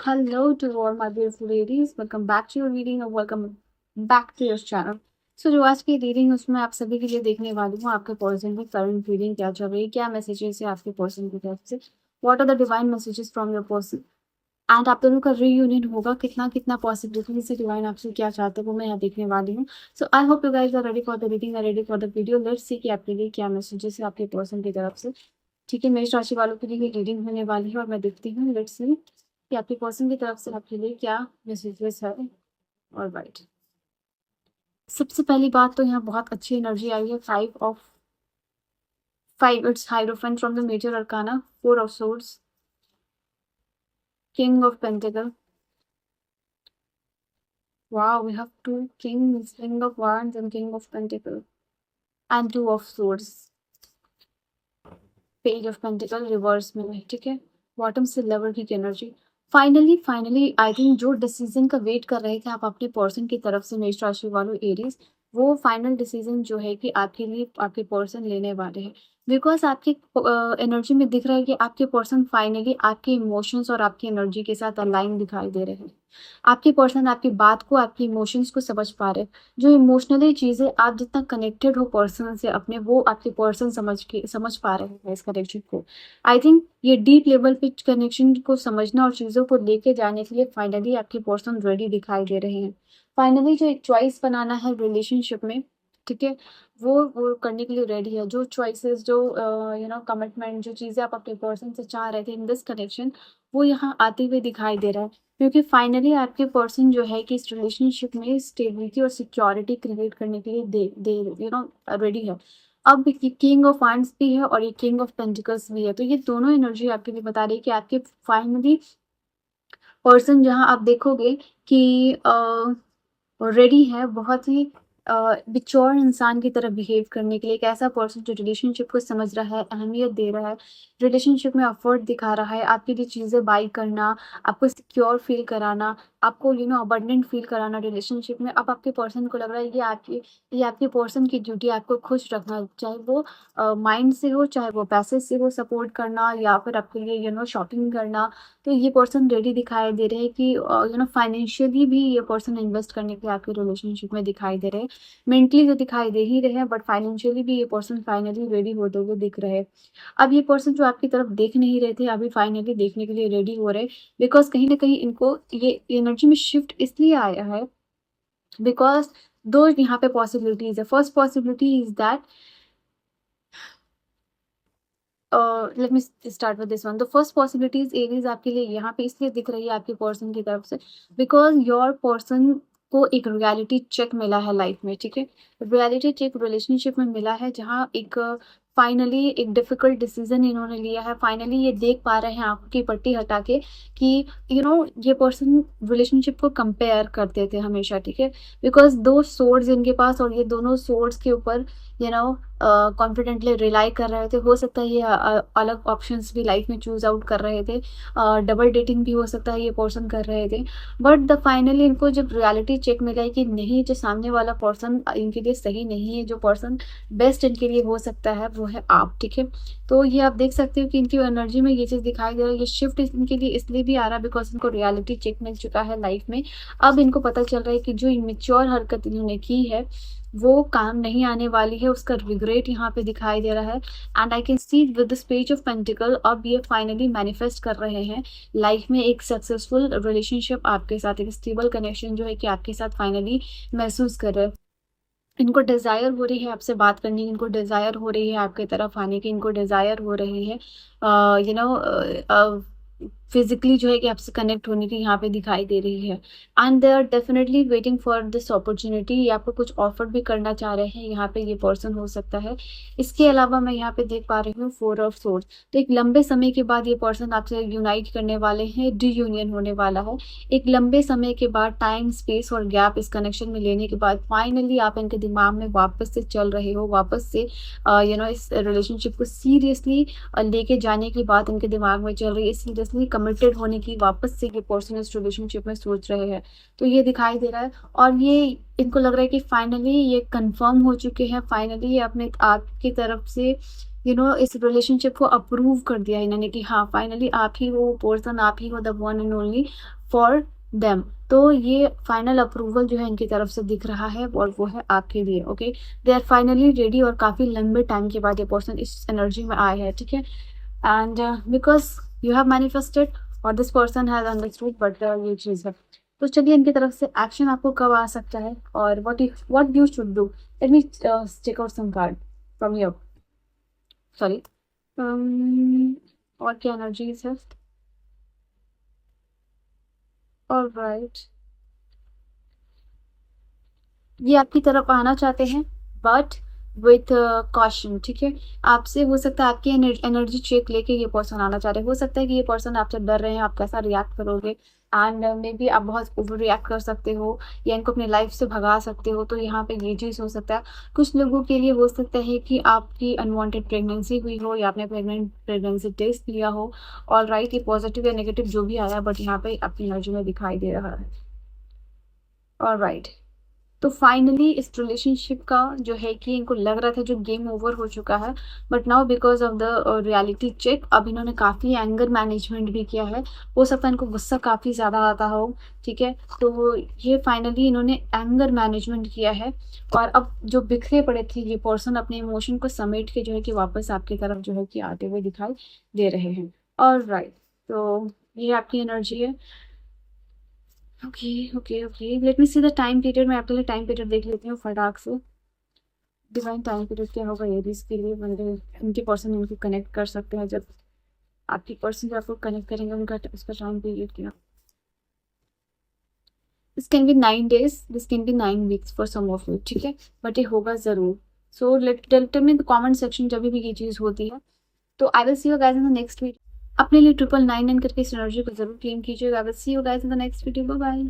Hello to all my beautiful ladies. Welcome back to your reading or welcome back to your channel. So जो आज की reading उसमें आप सभी के लिए देखने वाली हूँ आपके पर्सन की करंट रीडिंग क्या चल रही है, क्या मैसेजेस है आपके पर्सन की तरफ से, what are the divine messages from your person and आप दोनों का रीयूनियन होगा, कितना कितना पॉसिबिलिटी से डिवाइन आपसे क्या चाहते हैं वो मैं यहाँ देखने वाली हूँ. So I hope you guys are ready for the reading, are ready for the video. Let's see कि आपके लिए क्या मैसेजेस है आपके पर्सन की तरफ से. ठीक है, मेष राशि वालों के लिए रीडिंग होने वाली है और मैं देखती हूँ लेट्स सी कि आपके पर्सन की तरफ से आपके लिए क्या मैसेजेस है. और राइट, सबसे पहली बात तो यहाँ बहुत अच्छी एनर्जी आई है. Five it's hierophant from the major arcana, 4 of swords, king of pentacle. Wow, we have 2 kings, king of wands and king of pentacle, and 2 of swords, page of pentacle reverse में है. ठीक है, bottom से level की energy. Finally I think जो decision का wait कर रहे थे आप अपने पर्सन की तरफ से मेष राशि वालों एरीज, वो फाइनल डिसीजन जो है कि आपके लिए आपके पर्सन लेने वाले हैं. बिकॉज आपकी एनर्जी में दिख रहा है कि आपके पर्सन फाइनली आपके इमोशंस और आपकी एनर्जी के साथ अलाइन दिखाई दे रहे हैं. आपके पर्सन आपकी बात को, आपके इमोशंस को समझ पा रहे हैं. जो इमोशनली चीज़ें आप जितना कनेक्टेड हो पर्सन से अपने, वो आपके पर्सन समझ पा रहे हैं इस कनेक्शन को. आई थिंक ये डीप लेवल पे कनेक्शन को समझना और चीज़ों को लेके जाने के लिए फाइनली आपके पर्सन रेडी दिखाई दे रहे हैं. फाइनली जो एक चॉइस बनाना है रिलेशनशिप में, ठीक है, वो करने के लिए रेडी है. जो चॉइसेस, जो कमिटमेंट, जो चीज़ें आप अपने पर्सन से चाह रहे थे इन दिस कनेक्शन, वो यहाँ आते हुए दिखाई दे रहा है. क्योंकि फाइनली आपके पर्सन जो है कि इस रिलेशनशिप में स्टेबिलिटी और सिक्योरिटी क्रिएट करने के लिए दे रेडी है. अब किंग ऑफ वांड्स भी है और ये किंग ऑफ पेंटिकल्स भी है. तो ये दोनों एनर्जी आपके लिए बता रही है कि आपके फाइनली पर्सन जहाँ आप देखोगे कि रेडी है बहुत ही बिच्योर इंसान की तरह बिहेव करने के लिए. एक ऐसा पर्सन जो रिलेशनशिप को समझ रहा है, अहमियत दे रहा है, रिलेशनशिप में एफर्ट दिखा रहा है, आपके लिए चीज़ें बाई करना, आपको सिक्योर फील कराना, आपको अबंडेंट फील कराना रिलेशनशिप में. अब आपके पर्सन को लग रहा है कि ये आपके पर्सन की ड्यूटी आपको खुश रखना, चाहे वो माइंड से हो, चाहे वो पैसे से हो, सपोर्ट करना या फिर आपके लिए शॉपिंग करना. तो ये पर्सन रेडी दिखाई दे रहे हैं कि फाइनेंशियली भी ये पर्सन इन्वेस्ट करने के लिए आपके रिलेशनशिप में दिखाई दे रहे हैं. मेंटली तो दिखाई दे ही रहे हैं बट फाइनेंशियली भी ये पर्सन फाइनली रेडी होते हुए दिख रहे हैं. अब ये पर्सन जो आपकी तरफ देख नहीं रहे थे अभी फाइनली देखने के लिए रेडी हो रहे हैं. बिकॉज कहीं ना कहीं इनको ये एनर्जी में शिफ्ट इसलिए आया है बिकॉज दो यहाँ पे पॉसिबिलिटीज है. First possibility is that let me start with this one. The first possibilities Aries आपके लिए यहाँ पे इसलिए दिख रही है आपके पर्सन की तरफ से बिकॉज योर पर्सन को एक रियलिटी चेक मिला है लाइफ में. ठीक है, रियलिटी चेक रिलेशनशिप में मिला है जहाँ एक फाइनली एक डिफिकल्ट डिसीजन इन्होंने लिया है. फाइनली ये देख पा रहे हैं आंखों की पट्टी हटा के कि ये पर्सन रिलेशनशिप को कंपेयर करते थे हमेशा. ठीक है, बिकॉज 2 सोर्ड्स इनके पास और ये दोनों सोर्ड्स के ऊपर कॉन्फिडेंटली रिलाई कर रहे थे. हो सकता है ये अलग ऑप्शंस भी लाइफ में चूज आउट कर रहे थे, डबल डेटिंग भी हो सकता है ये पर्सन कर रहे थे. बट द फाइनली इनको जब रियलिटी चेक मिला है कि नहीं, जो सामने वाला पर्सन इनके लिए सही नहीं है, जो पर्सन बेस्ट इनके लिए हो सकता है वो है आप. ठीक है, तो ये आप देख सकते हो कि इनकी एनर्जी में ये चीज़ दिखाई दे रहा है. ये शिफ्ट इनके लिए इसलिए भी आ रहा है बिकॉज इनको रियलिटी चेक मिल चुका है लाइफ में. अब इनको पता चल रहा है कि जो इमेच्योर हरकत इन्होंने की है वो काम नहीं आने वाली है. उसका रिग्रेट यहाँ पे दिखाई दे रहा है. And I can see with this page of pentacle अब ये फाइनली मैनिफेस्ट कर रहे हैं लाइफ में एक सक्सेसफुल रिलेशनशिप आपके साथ, एक स्टेबल कनेक्शन जो है कि आपके साथ फाइनली महसूस कर रहे हैं. इनको डिज़ायर हो रही है आपसे बात करने की, इनको डिज़ायर हो रही है आपके तरफ आने की, इनको डिज़ायर हो रही है फिजिकली जो है कि आपसे कनेक्ट होने की यहाँ पे दिखाई दे रही है. And they are definitely waiting for this opportunity. ये आपको कुछ ऑफर भी करना चाह रहे हैं, यहाँ पे ये पर्सन हो सकता है. इसके अलावा मैं यहाँ पे देख पा रही हूँ 4 ऑफ सोर्ड्स. तो एक लंबे समय के बाद ये पर्सन आपसे यूनाइट करने वाले हैं, रीयूनियन होने वाला है. एक लंबे समय के बाद टाइम, स्पेस और गैप इस कनेक्शन में लेने के बाद फाइनली आप इनके दिमाग में वापस से चल रहे हो, वापस से इस रिलेशनशिप को सीरियसली लेके जाने की बात इनके दिमाग में चल रही है. सीरियसली कमिटेड होने की वापस से ये पर्सन इस रिलेशनशिप में सोच रहे हैं. तो ये दिखाई दे रहा है और ये इनको लग रहा है कि फाइनली ये कंफर्म हो चुके हैं. फाइनली ये अपने आपकी तरफ से इस रिलेशनशिप को अप्रूव कर दिया इन्होंने कि हाँ फाइनली आप ही वो पर्सन, आप ही हो the one and only for them. तो ये फाइनल अप्रूवल जो है इनकी तरफ से दिख रहा है और वो है आपके लिए। Okay, they are finally ready और काफ़ी लंबे टाइम के बाद ये पर्सन इस एनर्जी में आए हैं, ठीक है। And because you have manifested और this person has understood, but ये चीज़ है। तो चलिए इनकी तरफ से एक्शन आपको कब आ सकता है और what you should do. Let me check out some card from your, sorry, और क्या एनर्जीज है। ऑलराइट, ये आपकी तरफ आना चाहते हैं बट विथ कॉशन, ठीक है। आपसे हो सकता है आपकी एनर्जी चेक लेके ये पर्सन आना चाह रहे हैं। हो सकता है कि ये पर्सन आपसे डर रहे हैं आप कैसा रिएक्ट करोगे, एंड मे बी आप बहुत ओवर रिएक्ट कर सकते हो या इनको अपनी लाइफ से भगा सकते हो। तो यहाँ पे ये चीज़ हो सकता है। कुछ लोगों के लिए हो सकता है कि आपकी अनवांटेड प्रेगनेंसी हुई हो या आपने प्रेगनेंसी टेस्ट लिया हो। ऑलराइट, ये पॉजिटिव या नेगेटिव जो भी आया बट यहाँ पे आपकी एनर्जी में दिखाई दे रहा है। ऑलराइट, तो फाइनली इस रिलेशनशिप का जो है कि इनको लग रहा था जो गेम ओवर हो चुका है, but now because of the reality check अब इन्होंने काफ़ी एंगर मैनेजमेंट भी किया है। हो सकता है इनको गुस्सा काफ़ी ज़्यादा आता हो, ठीक है। तो ये फाइनली इन्होंने एंगर मैनेजमेंट किया है और अब जो बिखरे पड़े थे ये पर्सन अपने इमोशन को समेट के जो है कि वापस आपकी तरफ जो है कि आते हुए दिखाई दे रहे हैं। ऑलराइट, तो ये आपकी एनर्जी है। Okay okay okay, let me see the time period. मैं आपके लिए टाइम पीरियड देख लेती हूँ फटाक से। डिवाइन टाइम पीरियड क्या होगा एरीज के लिए, बंदे उनके पर्सन उनको कनेक्ट कर सकते हैं। जब आपकी पर्सन जो आपको कनेक्ट करेंगे उनका उसका टाइम पीरियड क्या। This can be 9 days, this can be 9 weeks for some of you, ठीक है, बट ये होगा ज़रूर। So let tell me the comment section जब भी ये चीज़ होती है। तो I will see you guys in the next video. अपने लिए 999 करके इस एनर्जी को जरूर क्लेम कीजिएगा। I will see you guys in the next video. Bye bye.